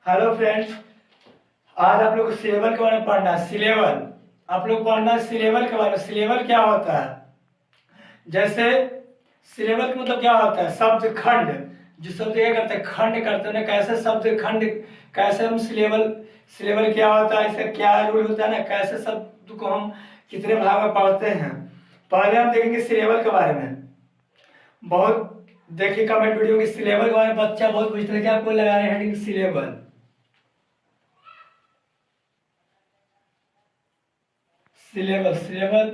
Hello friends. आज आप लोग को सिलेबल के बारे में पढ़ना है। सिलेबल आप लोग पढ़ना है सिलेबल के बारे में। सिलेबल क्या होता है? जैसे सिलेबल का मतलब क्या होता है? शब्द खंड। जो शब्द क्या करते हैं? खंड करते हैं ना। कैसे शब्द खंड, कैसे हम सिलेबल, सिलेबल क्या होता है, इसका क्या रूल होता है ना, कैसे शब्द को हम कितने भाग में पढ़ते हैं। पहले हम देखेंगे सिलेबल के बारे में। बहुत देखिए कमेंट वीडियो के सिलेबल के बारे में बच्चा बहुत पूछते हैं कि आपको लगा रहे हैं सिलेबल। सिलेबल सिलेबल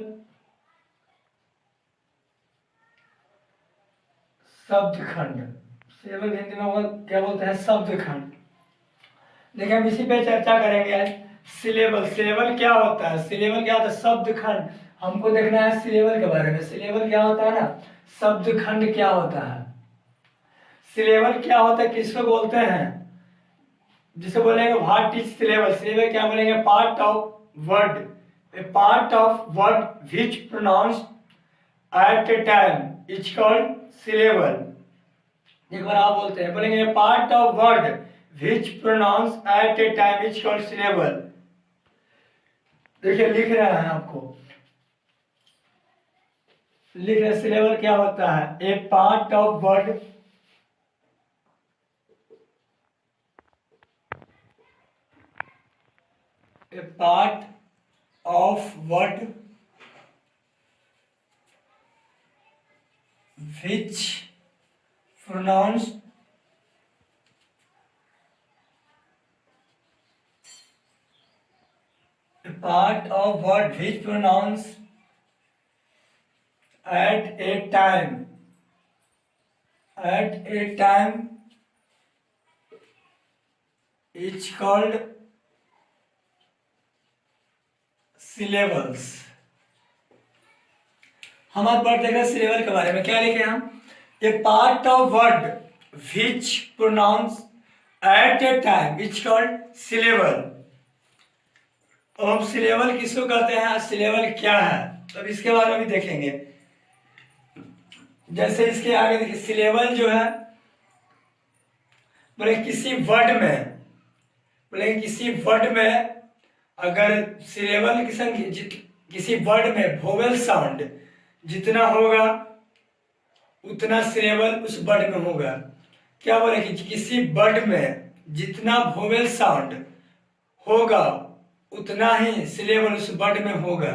शब्द खंड। सिलेबल हिंदी में क्या बोलते हैं? शब्द खंड। देखिए हम इसी पे चर्चा करेंगे आज। सिलेबल सिलेबल क्या होता है? सिलेबल क्या होता है? शब्द खंड। हमको देखना है सिलेबल के बारे में। सिलेबल क्या होता है ना, शब्द खंड क्या होता है। सिलेबल क्या होता है, किसको बोलते हैं? जिसे बोलेंगे व्हाट इज सिलेबल। सिलेबल क्या बोलेंगे? Part of word, a part of word which pronounce at a time is called syllable. एक बार आप बोलते हैं, बोलेंगे part of word which pronounce at a time is called syllable. देखिए लिख रहे हैं आपको, लिख रहे सिलेबल क्या होता है? A part of word, a part of word which pronounce a part of word which pronounce at a time, at a time is called syllables। हम आज पढ़ते हैं सिलेबल के बारे में। क्या लिखे हम? A part of word which pronounce at a time is called syllable. और हम सिलेबल किसको कहते हैं, सिलेबल क्या है, तब इसके बारे में भी देखेंगे। जैसे इसके आगे देखिए, सिलेबल जो है बोले किसी वर्ड में, बोले किसी वर्ड में अगर सिलेबल की संख्या, किसी वर्ड में वोवेल साउंड जितना होगा उतना सिलेबल उस वर्ड में होगा। क्या बोले कि किसी वर्ड में जितना वोवेल साउंड होगा उतना ही सिलेबल उस वर्ड में होगा।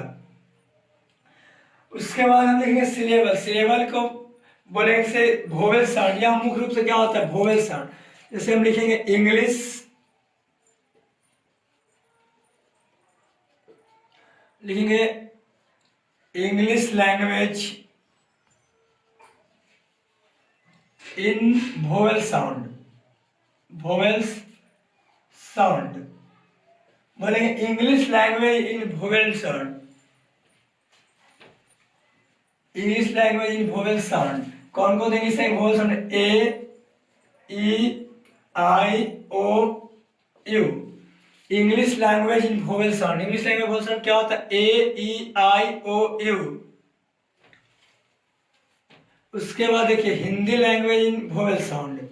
उसके बाद हम देखेंगे सिलेबल। सिलेबल को बोलेंगे से वोवेल साउंड, या मुख्य रूप से क्या होता है? Vowel sound. जैसे हम लिखेंगे इंग्लिश, लिखेंगे English language in vowel sound, vowels sound. बोलेंगे English language in vowel sound, English language in vowel sound. कौन कौन English vowel sound? A, E, I, O, U. English language in vowel sound. English language vowel sound क्या होता है? A, E, I, O, U. उसके बाद देखिए Hindi language in vowel sound.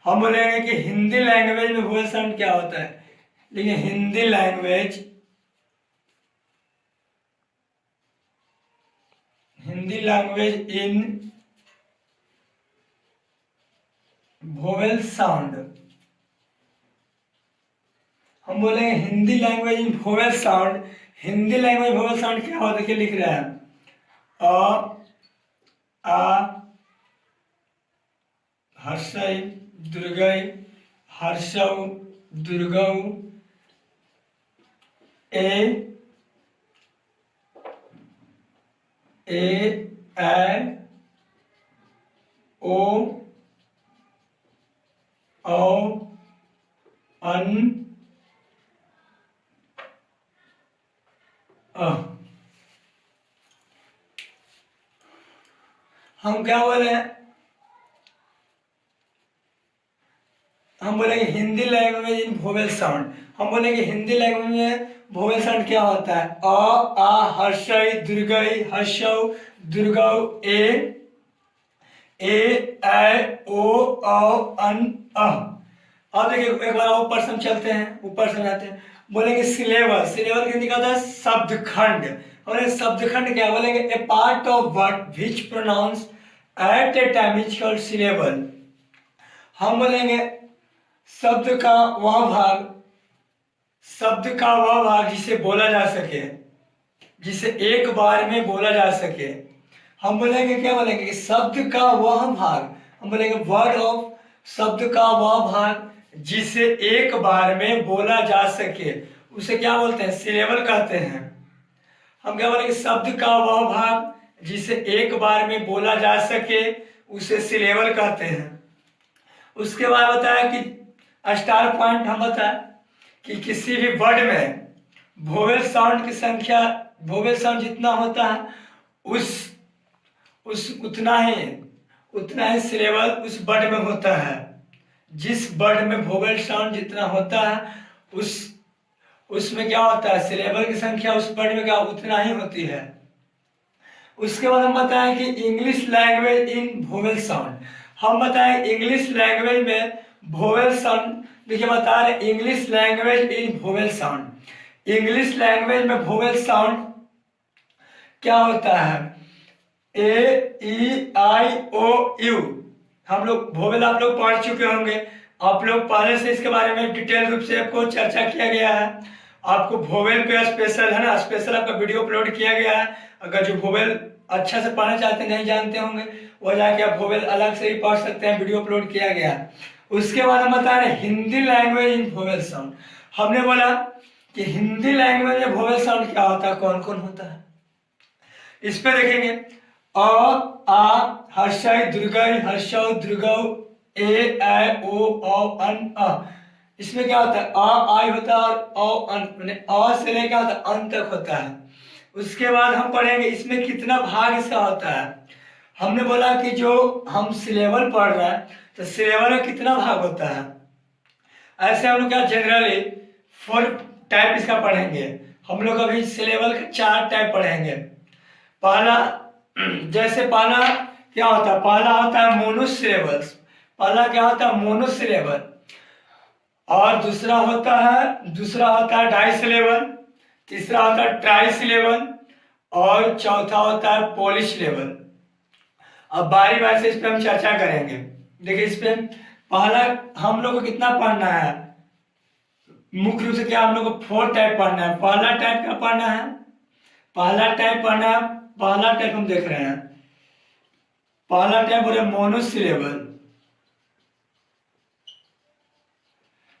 हम बोलेंगे कि हिंदी लैंग्वेज में वोवेल साउंड क्या होता है। लेकिन Hindi language, Hindi language in vowel sound. हम बोलेंगे Hindi language in vowel sound. Hindi language vowel sound क्या होता है? देखिए लिख रहे हैं अ, आ, हर्षई, दुर्गई, हर्षऊ, दुर्गऊ, ए, ओ, औ, अन, अ। हम क्या बोले हैं? हम बोलेंगे Hindi language in vowel sound. हम बोलेंगे हिंदी लैंग्वेज में वोवेल साउंड क्या होता है? अ, आ, हर्षई, दीर्घई, हर्षौ, दीर्घौ, ए, ओ, औ, अन, अ। अब देखिए एक बार ऊपर से हम चलते हैं, ऊपर से जाते हैं, बोलेंगे सिलेबल। सिलेबल हिंदी का होता है शब्द खंड। और शब्द खंड क्या बोलेंगे? A part of word which pronounce at a time is called syllable. हम बोलेंगे शब्द का वह भाग, शब्द का वह भाग जिसे बोला जा सके, जिसे एक बार में बोला जा सके। हम बोलेंगे क्या बोलेंगे? शब्द का वह भाग, हम बोलेंगे वर्ड ऑफ, शब्द का वह भाग जिसे एक बार में बोला जा सके, उसे क्या बोलते हैं? सिलेबल कहते हैं। हम क्या बोलेंगे? शब्द का वह भाग जिसे एक बार में बोला जा सके उसे सिलेबल कहते हैं। उसके बाद बताया कि स्टार पॉइंट हम बताया कि किसी भी वर्ड में वोवेल साउंड की संख्या, वोवेल साउंड जितना होता है उस उतना ही सिलेबल उस वर्ड में होता है। जिस वर्ड में वोवेल साउंड जितना होता है उसमें क्या होता है? सिलेबल की संख्या उस वर्ड में क्या उतना ही होती है। उसके बाद हम बताएं कि English language in vowel sound. हम बताएं इंग्लिश लैंग्वेज में वोवेल साउंड, देखिए बता रहे English language in vowel sound. English language में वोवेल साउंड क्या होता है? A E I O you. हम लोग वोवेल आप लोग पढ़ चुके होंगे, आप लोग पहले से इसके बारे में डिटेल रूप से आपको चर्चा किया गया है। आपको वोवेल पे स्पेशल है ना, स्पेशल आपका वीडियो अपलोड किया गया है। अगर जो वोवेल अच्छा से पढ़ना चाहते नहीं जानते होंगे वो जाके आप वोवेल अलग से ही पढ़ सकते हैं, वीडियो अपलोड किया गया है। उसके बाद हम बता रहे Hindi language in vowel sound. हमने बोला कि हिंदी लैंग्वेज में वोवेल साउंड क्या होता है, कौन कौन होता है। इस पे देखेंगे अ आ हर्षय दीर्घय हर्षौ दीर्घौ ए ओ अन अ। इसमें क्या होता है? अ आई होता है और अन, माने अ से लेकर होता है अन तक होता है। उसके बाद हम पढ़ेंगे इसमें कितना भाग इसका होता है। हमने बोला कि जो हम सिलेबल पढ़ रहे हैं तो सिलेबल में कितना भाग होता है। ऐसे हम लोग क्या जनरली 4 टाइप इसका पढ़ेंगे। हम लोग अभी सिलेबल के 4 टाइप पढ़ेंगे। पहला, जैसे पहला क्या होता है? पहला होता है मोनोसिलेबल्स। पहला क्या होता है? मोनोसिलेबल। और दूसरा होता है डाई सिलेबल। तीसरा होता है ट्राई सिलेबल और चौथा होता है पॉलीसिलेबल। अब बारी बारी से इस पे हम चर्चा करेंगे। देखिए इस पे पहला हम लोग को कितना पढ़ना है? मुख्य रूप से क्या हम लोग को 4 टाइप पढ़ना है। पहला टाइप क्या पढ़ना है? पहला टाइप हम देख रहे हैं। पहला टाइप बोले मोनोसिलेबल।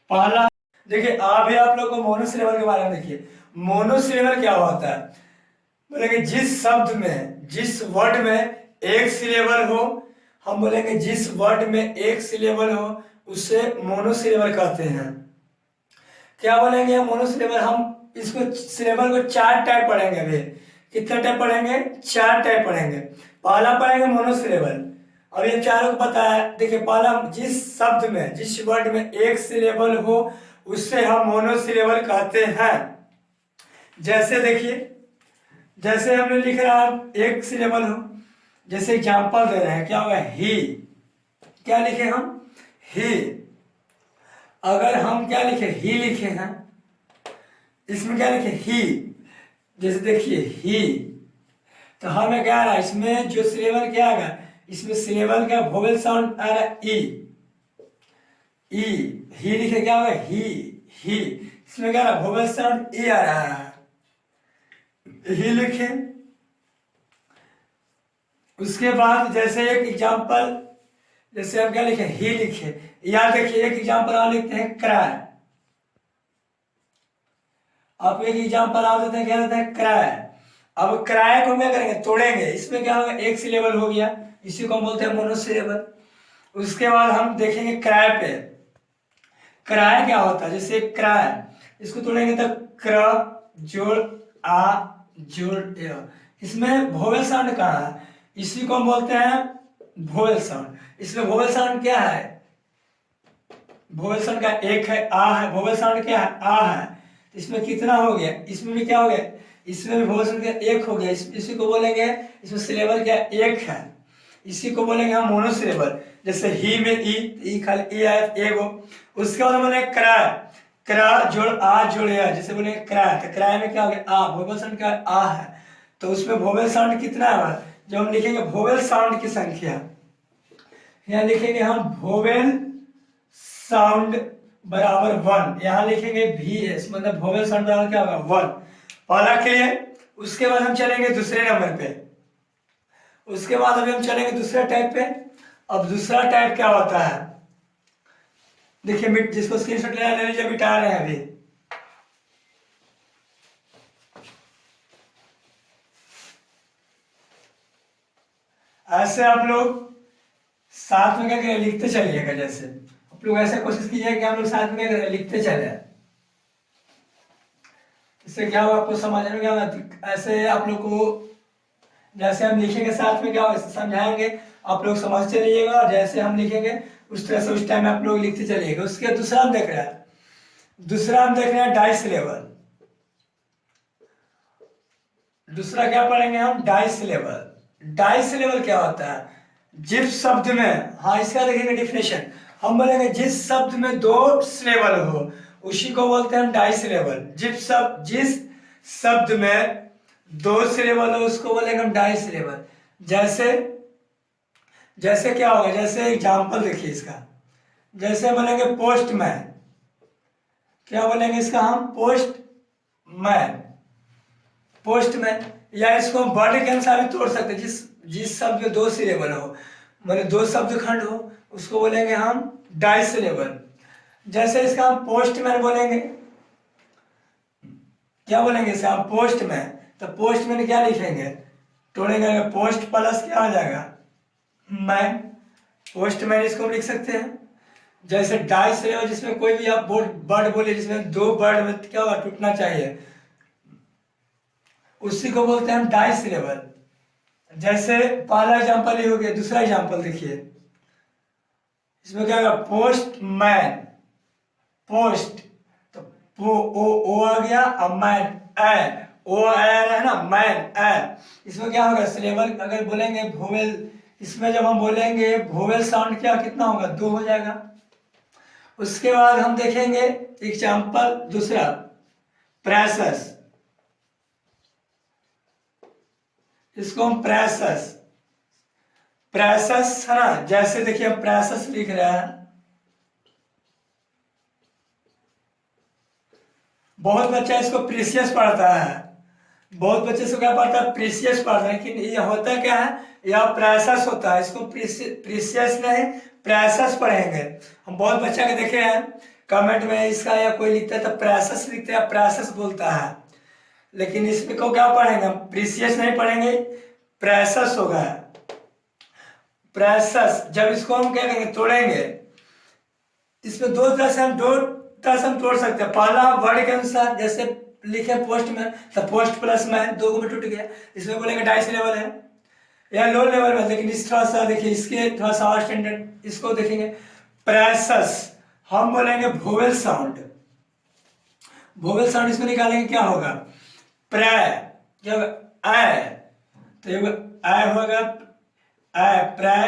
पहला देखिए अभी आप लोग को मोनोसिलेबल के बारे में देखिए। मोनोसिलेबल क्या होता है? बोलेंगे जिस शब्द में, जिस वर्ड में एक सिलेबल हो, हम बोलेंगे जिस वर्ड में एक सिलेबल हो उसे मोनोसिलेबल कहते हैं। क्या बोलेंगे मोनोसिलेबल? हम इसको सिलेबल को 4 टाइप पढ़ेंगे। अभी कितना टाइप पढ़ेंगे? 4 टाइप पढ़ेंगे। पहला पढ़ेंगे मोनोसिलेबल। अब ये चारों को पता है। देखिए पहला, जिस शब्द में, जिस वर्ड में एक सिलेबल हो उससे हम मोनोसिलेबल कहते हैं। जैसे देखिए, जैसे हमने लिख रहा है एक सिलेबल हो, जैसे एग्जांपल दे रहे हैं, क्या होगा? ही। क्या लिखे हम? ही। अगर हम क्या लिखे? ही लिखे हैं, इसमें क्या लिखे? ही। जैसे देखिए ही, तो हमें क्या आ रहा है? इसमें जो सिलेबल क्या आएगा? इसमें सिलेबल का वोवेल साउंड आ रहा है ई। ही लिखे क्या होगा? ही। इसमें क्या आ रहा है? वोवेल साउंड ई आ रहा है। ही लिखे। उसके बाद जैसे एक एग्जांपल, जैसे हम क्या लिखे? ही लिखे। याद देखिए एक एग्जांपल और लिखते हैं क्राई। आप एक एग्जांपल और देते हैं, क्या देते हैं? क्राई। अब क्राई को हम क्या करेंगे? तोड़ेंगे। इसमें क्या होगा? एक सिलेबल हो गया, इसी को हम बोलते हैं मोनोसिलेबल। उसके बाद हम देखेंगे क्राई पे। क्राई क्या होता है? जैसे क्राई, इसको तोड़ेंगे तो क्र जोड़ आ जोड़ ए। इसमें वोवेल साउंड कहाँ है? इसी को हम बोलते हैं वोवेल साउंड। इसमें वोवेल साउंड क्या है? वोवेल साउंड का एक है आ है। वोवेल साउंड क्या है? आ है। इसमें कितना हो गया? इसमें भी क्या हो गया? इसमें भी वोवेल साउंड का एक हो गया। इसी को बोलेंगे, इसमें सिलेबल क्या? एक है। इसी को बोलेंगे हम मोनोसिलेबल। जैसे ही में ई खाली ई आया एगो। उसके बाद हम बोलेंगे क्राय, क्रा जोड़ आ जोड़ या, जैसे बोलेंगे क्राय, तो क्राय में क्या हो गया आ, वोवेल साउंड क्या आ है, तो उसमें वोवेल साउंड कितना है, जब हम लिखेंगे वोवेल साउंड की संख्या, यहाँ लिखेंगे हम वोवेल साउंड बराबर 1, यहाँ लिखेंगे वी एस, मतलब वोवेल साउंड बराबर क्या होगा 1, पहला क्लियर। उसके बाद हम चलेंगे दूसरे नंबर पे, उसके बाद अभी हम चलेंगे दूसरे टाइप पे। अब दूसरा टाइप क्या होता है, देखिए मिट, जिसको स्क्रीनशॉट लेना ले लीजिए, मिटा रहे हैं अभी। ऐसे आप लोग साथ में क्या करें, लिखते चलिएगा। जैसे आप लोग ऐसे कोशिश कीजिए कि हम लोग साथ में क्या करें, लिखते चले। इससे क्या होगा, आपको समझने में क्या होगा, ऐसे आप लोग को जैसे हम लिखेंगे साथ में क्या होगा, समझाएंगे, आप लोग समझ चलिएगा, और जैसे हम लिखेंगे उस तरह से उस टाइम आप लोग लिखते चलिएगा। उसके दूसरा हम देख रहे हैं, दूसरा हम देख रहे हैं डाइसिलेबल। दूसरा क्या पढ़ेंगे हम, डाइसिलेबल। डाइसिलेबल क्या होता है, जिस शब्द में, हाँ इसका देखेंगे डिफिनेशन, हम बोलेंगे जिस शब्द में दो सिलेबल हो उसी को बोलते हैं हम डाइसिलेबल। जिस शब्द में दो सिलेबल हो उसको बोलेंगे हम डाइसिलेबल। जैसे जैसे क्या होगा, जैसे एग्जाम्पल देखिए इसका, जैसे बोलेंगे पोस्टमैन, क्या बोलेंगे इसका हम, पोस्टमैन, पोस्टमैन। या इसको हम वर्ड के अनुसार भी तोड़ सकते हैं, जिस जिस शब्द में दो सिलेबल हो, मतलब दो शब्द खंड हो, उसको बोलेंगे हम डाइसिलेबल। जैसे इसका हम पोस्टमैन बोलेंगे, क्या बोलेंगे इसे हम, पोस्टमैन, तो पोस्टमैन क्या लिखेंगे, तोड़ेंगे, पोस्ट प्लस क्या हो जाएगा मैन, पोस्टमैन, इसको हम लिख सकते हैं। जैसे डाइसिलेबल, जिसमें कोई भी आप वर्ड बोले जिसमें दो वर्ड में क्या होगा, टूटना चाहिए, उसी को बोलते हैं हम डाइसिलेबल। जैसे पहला एग्जांपल ये हो गया, दूसरा एग्जांपल देखिए, इसमें क्या होगा, पोस्ट मैन, पोस्ट, तो ओ आ गया, अब मैन ए, ओ आया है ना, मैन ए, इसमें क्या होगा सिलेबल, अगर बोलेंगे वोवेल, इसमें जब हम बोलेंगे वोवेल साउंड क्या कितना होगा, 2 हो जाएगा। उसके बाद हम देखेंगे एग्जांपल दूसरा, प्रेसस, इसको हम प्रेसस, प्रेसस है ना, जैसे देखिए हम प्रेसस लिख रहे हैं, बहुत बच्चा इसको प्रीसियस पढ़ता है, बहुत बच्चे से क्या पढ़ता है, प्रीसियस पढ़ता है, लेकिन ये होता क्या है, यह प्रेसस होता है, इसको प्रीसियस नहीं प्रेसस पढ़ेंगे। हम बहुत बच्चा के देखे हैं कमेंट में इसका, या कोई लिखता है तो प्रेसस लिखते हैं, प्रेसस बोलता है, लेकिन इसमें को क्या पढ़ेंगे, प्रीसियस नहीं पढ़ेंगे, प्रेसस होगा, प्रेसस। जब इसको हम क्या करेंगे, तोड़ेंगे, इसमें दो तरह से हम तोड़ सकते हैं। पहला वर्ड के अनुसार, जैसे लिखे पोस्ट में, तो पोस्ट प्लस में 2 में टूट गया, इसमें बोलेंगे डाइसिलेबल है, या लो लेवल में। लेकिन इस थोड़ा सा देखिए, इसके थोड़ा सा और स्टैंडर्ड, इसको देखेंगे प्रेसस, हम बोलेंगे वोवेल साउंड, वोवेल साउंड इसमें निकालेंगे, क्या होगा, प्रे, क्या होगा ए, तो ये ए होगा, ए प्रे,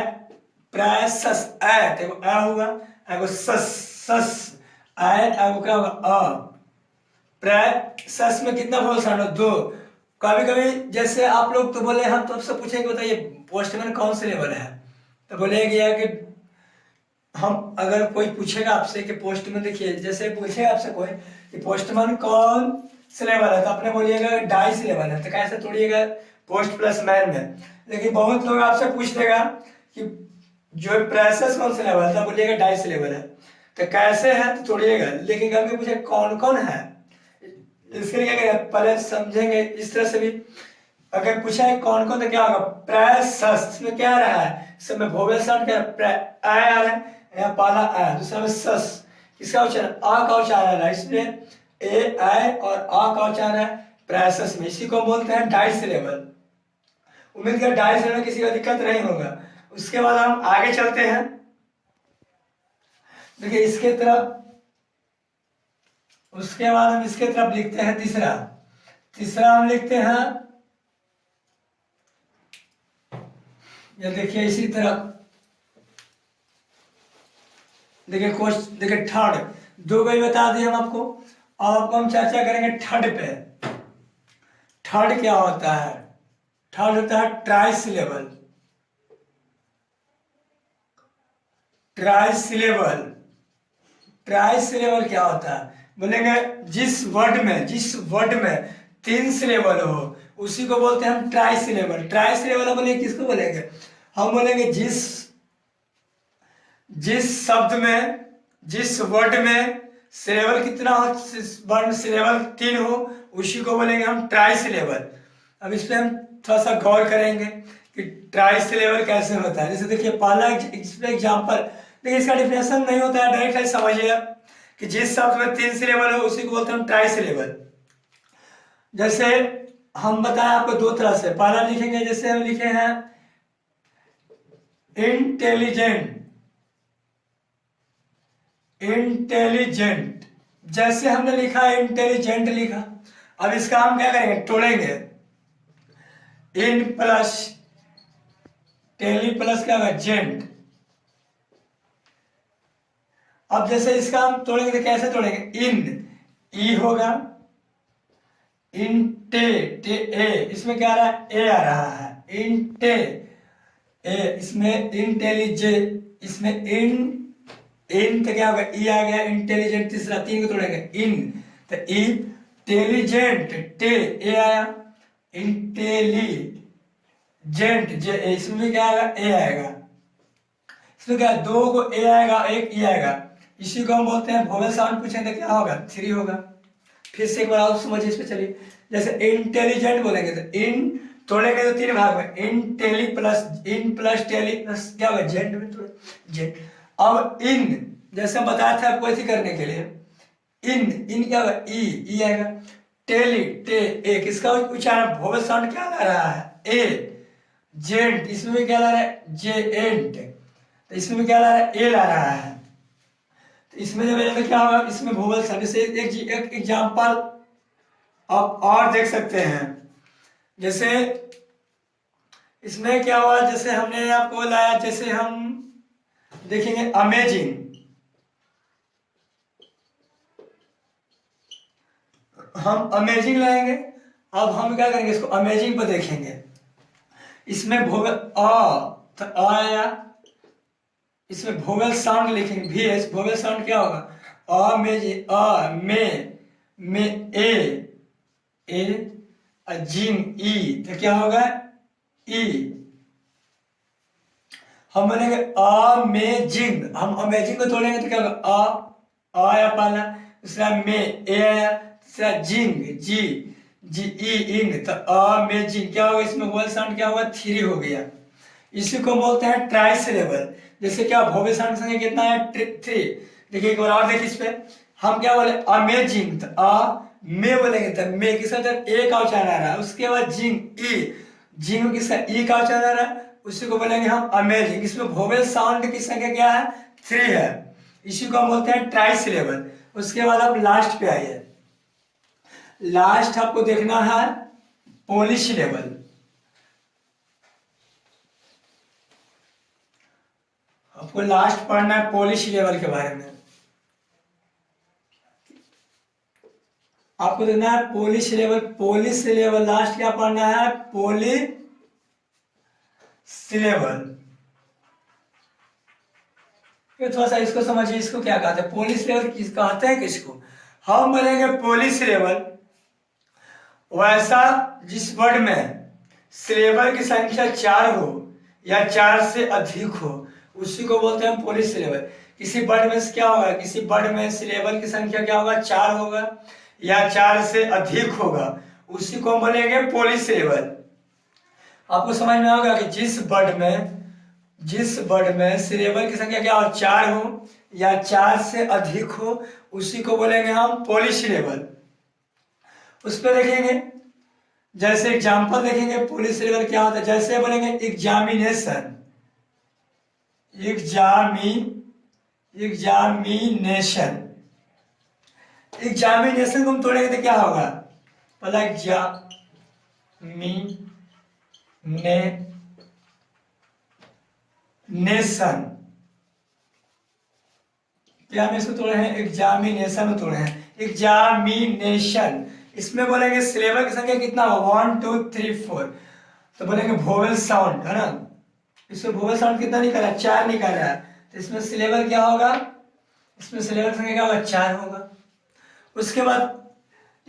प्रेसस ए, तो ए होगा, एगो सस, सस आय, एगो क्या होगा अ, प्रेसस में कितना वोवेल साउंड हो, 2। कभी कभी जैसे आप लोग तो बोले, हम तो आपसे पूछेंगे बताइए पोस्टमैन कौन से लेवल है, तो बोलेंगे कि हम, अगर कोई पूछेगा आपसे कि पोस्टमैन, देखिए जैसे पूछेगा आपसे कोई कि पोस्टमैन कौन से लेवल है, तो आपने बोलिएगा डाइस लेवल है, तो कैसे तोड़िएगा, पोस्ट प्लस मैन में। लेकिन बहुत लोग आपसे पूछ देगा कि जो प्रेसस कौन से लेवल है, तो बोलिएगा डाइस लेवल है, तो कैसे है तो तोड़िएगा। लेकिन कभी पूछे कौन कौन है, इसके लिए क्या करें, पहले समझेंगे इस तरह से भी। अगर पूछा है कौन कौन, तो क्या होगा, प्रेसस, इसमें क्या आ रहा है, इसमें वोवेल साउंड क्या आ रहा है, यहाँ पहला आ, दूसरा में सस, किसका उच्चारण, आ का उच्चारण आ रहा है, इसमें ए आई और आ का उच्चारण है प्रेसस में, इसी को बोलते हैं डाइसिलेबल। उम्मीद कर डाइसिलेबल में किसी का दिक्कत नहीं होगा। उसके बाद हम आगे चलते हैं, देखिए इसके तरफ, उसके बाद हम इसके तरफ लिखते हैं तीसरा, तीसरा हम लिखते हैं ये देखिए इसी तरह, देखिए क्वेश्चन, देखिए थर्ड, दो गई बता दिए हम आपको। अब आपको हम चर्चा करेंगे थर्ड पे। थर्ड क्या होता है? थर्ड होता है try syllable. Try syllable, try syllable क्या होता है? बोलेंगे जिस वर्ड में तीन सिलेबल हो उसी को बोलते हैं हम ट्राई सिलेबल। ट्राई सिलेबल बोलेंगे किसको बोलेंगे? हम बोलेंगे जिस जिस शब्द में, जिस वर्ड में सिलेबल कितना हो, वर्ड में सिलेबल तीन हो, उसी को बोलेंगे हम ट्राई सिलेबल। अब इस पे हम थोड़ा सा गौर करेंगे कि ट्राई सिलेबल कैसे होता है। जैसे देखिए पहला इस पे एग्जाम्पल, देखिए इसका डिफिनेशन नहीं होता है, डायरेक्ट समझिए कि जिस शब्द में तीन सिलेबल हो उसी को बोलते हैं हम ट्राई सिलेबल। जैसे हम बताएं आपको दो तरह से, पहला लिखेंगे जैसे हम लिखे हैं इंटेलिजेंट। इंटेलिजेंट, जैसे हमने लिखा इंटेलिजेंट लिखा, अब इसका हम क्या करेंगे? तोड़ेंगे। इन प्लस टेली प्लस क्या होगा? जेंट। अब जैसे इसका हम तोड़ेंगे तो कैसे तोड़ेंगे? इन, ई होगा, इन टे, टे ए, इसमें क्या आ रहा है? ए आ रहा है, इन टे ए, इसमें इंटेलिजे, इसमें इन तो क्या होगा? ई आ गया, इंटेलिजेंट तीसरा, तीन को तोड़ेंगे इन तो ई, टेलिजेंट टे ए आया, इंटेलिजेंट जे, इसमें भी क्या आएगा? ए आएगा। इसमें क्या, दो को ए आएगा, एक ई आएगा, इसी को हम बोलते हैं वोवेल साउंड। पूछेंगे तो क्या होगा? थ्री होगा। फिर से एक बार आप समझिए इस पे चलिए। जैसे इंटेलिजेंट बोलेंगे तो इन तोड़ेंगे तो तीन भाग में, इन प्लस टेली प्लस क्या होगा? जेंट में तोड़े, जेंट। अब इन, जैसे हम बताया था आपको ऐसे करने के लिए, इन क्या होगा? ई आएगा। टेली टे ए, किसका उच्चारण वोवेल साउंड क्या ला रहा है? ए। जेंट, इसमें भी क्या ला रहा है? जे एंट, तो इसमें भी क्या ला रहा है? ए ला रहा है। तो इसमें जब क्या होगा? इसमें वोवेल साउंड से एक एग्जांपल आप और देख सकते हैं। जैसे इसमें क्या हुआ? जैसे हमने आपको लाया, जैसे हम देखेंगे अमेजिंग, हम अमेजिंग लाएंगे। अब हम क्या करेंगे? इसको अमेजिंग पर देखेंगे। इसमें वोवेल तो आया, इसमें वोवेल साउंड लिखेंगे भी एस, वोवेल साउंड क्या होगा? अमेजिंग, अ में ए जिंग ई, तो क्या होगा? ई। हम बोलेंगे अमेजिंग, हम अमेजिंग को तोड़ेंगे तो क्या होगा? अ आया पहला, दूसरा में ए आया, तीसरा जिंग जी, जी ई इंग, तो अमेजिंग क्या होगा? इसमें वोवेल साउंड क्या होगा? थ्री हो गया। इसी को बोलते हैं ट्राई सिलेबल। जैसे क्या वोवेल साउंड संख्या कितना है? थ्री। देखिए एक बार और देखिए इस पे, हम क्या बोले? अमेजिंग, तो में बोलेंगे तो में किसका ए का उच्चारण आ रहा है, उसके बाद जिंग ई, जिंग किसका? ई का उच्चारण आ रहा है, उसी को बोलेंगे हम अमेजिंग। इसमें वोवेल साउंड की संख्या क्या है? थ्री है। इसी को हम बोलते हैं ट्राई सिलेबल। उसके बाद आप लास्ट पे आइए। लास्ट आपको देखना है पॉली सिलेबल। आपको लास्ट पढ़ना है पॉली सिलेबल के बारे में। आपको देखना है poly syllable. Poly syllable last क्या पढ़ना है? Poly syllable. ये थोड़ा सा इसको समझिए, इसको क्या कहते हैं? पॉली सिलेबल किस कहते हैं? किसको हम बोलेंगे? पॉली सिलेबल वैसा जिस वर्ड में सिलेबल की संख्या चार हो या चार से अधिक हो, उसी को बोलते हैं पॉली सिलेबल। किसी वर्ड में क्या होगा? किसी वर्ड में सिलेबल की संख्या क्या होगा? चार होगा या चार से अधिक होगा, उसी को हम बोलेंगे पॉली सिलेबल। आपको समझ में होगा कि जिस वर्ड में सिलेबल की संख्या क्या हो? चार हो या चार से अधिक हो, उसी को बोलेंगे हम पॉली सिलेबल। उस पर देखेंगे, जैसे एग्जाम्पल देखेंगे पॉली सिलेबल क्या होता है। जैसे बोलेंगे एग्जामिनेशन, एग्जामिनेशन, एग्जामिनेशन को हम तोड़ेंगे तो क्या होगा? पहला नेशन, क्या हम इसको तोड़े हैं, एग्जामिनेशन में तोड़े हैं, एग्जामिनेशन। इसमें बोलेंगे सिलेबल की संख्या कितना होगा, 1 2 3 4, तो बोलेंगे वोवेल साउंड है ना, इसमें वोवेल साउंड कितना निकाला, 4 निकाला है, तो इसमें सिलेबल क्या होगा, इसमें सिलेबल की संख्या क्या होगा, 4 होगा। उसके बाद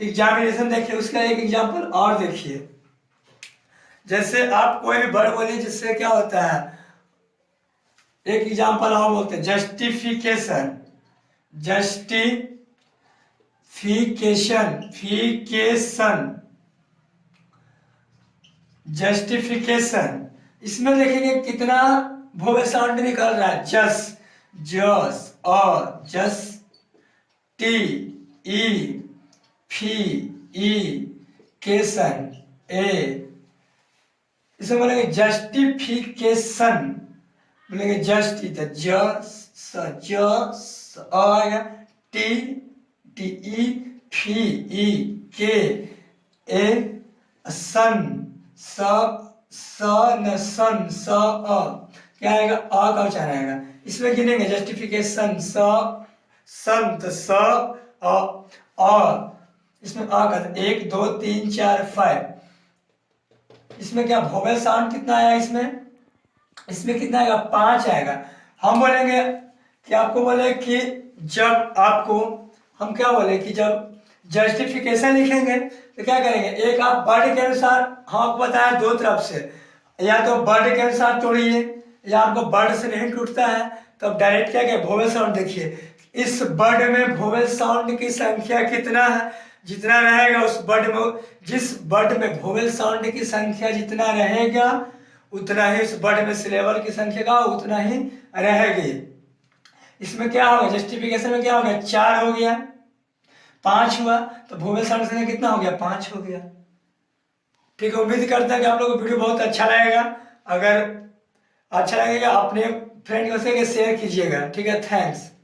एग्जामिनेशन देखिए, उसका एक एग्जाम्पल और देखिए, जैसे आप कोई भी वर्ड बोलिए जिससे क्या होता है, एक एग्जाम्पल और बोलते हैं जस्टिफिकेशन, जस्टिफिकेशन, फिकेशन, जस्टिफिकेशन। इसमें देखेंगे कितना वोवेल साउंड निकल रहा है, जस, जस, अ, जस, टी, ई, फी, ई, केशन, ए। इसमें बोलेंगे जस्टिफिकेशन, बोलेंगे जस्ट, जस, जस, आएगा, टी, टी, ई, फी, ई, के, ए, सन, स न सन, स, अ, क्या आएगा, अ का उच्चारण आएगा। इसमें गिनेंगे जस्टिफिकेशन, स, सन, तो स, अ, इसमें अ का 1 2 3 4 5। इसमें क्या वोवेल साउंड कितना आया, इसमें कितना आएगा, 5 आएगा। हम बोलेंगे कि आपको बोले कि जब आपको, हम क्या बोले कि जब जस्टिफिकेशन लिखेंगे तो क्या करेंगे, एक आप वर्ड के अनुसार, हम आपको बताया 2 तरफ से, या तो वर्ड के अनुसार तोड़िए, या आपको वर्ड से नहीं टूटता है तो आप डायरेक्ट क्या वोवेल साउंड देखिए, इस वर्ड में वोवेल साउंड की संख्या कितना है, जितना रहेगा उस वर्ड में, जिस वर्ड में वोवेल साउंड की संख्या जितना रहेगा उतना ही उस वर्ड में सिलेबल की संख्या का उतना ही रहेगी। इसमें क्या होगा, जस्टिफिकेशन में क्या हो गया, 4 हो गया, 5 हुआ, तो वोवेल साउंड की संख्या कितना हो गया, 5 हो गया। ठीक है, उम्मीद करता है कि आप लोगों को वीडियो बहुत अच्छा लगेगा। अगर अच्छा लगेगा अपने फ्रेंड को शेयर कीजिएगा। ठीक है, थैंक्स।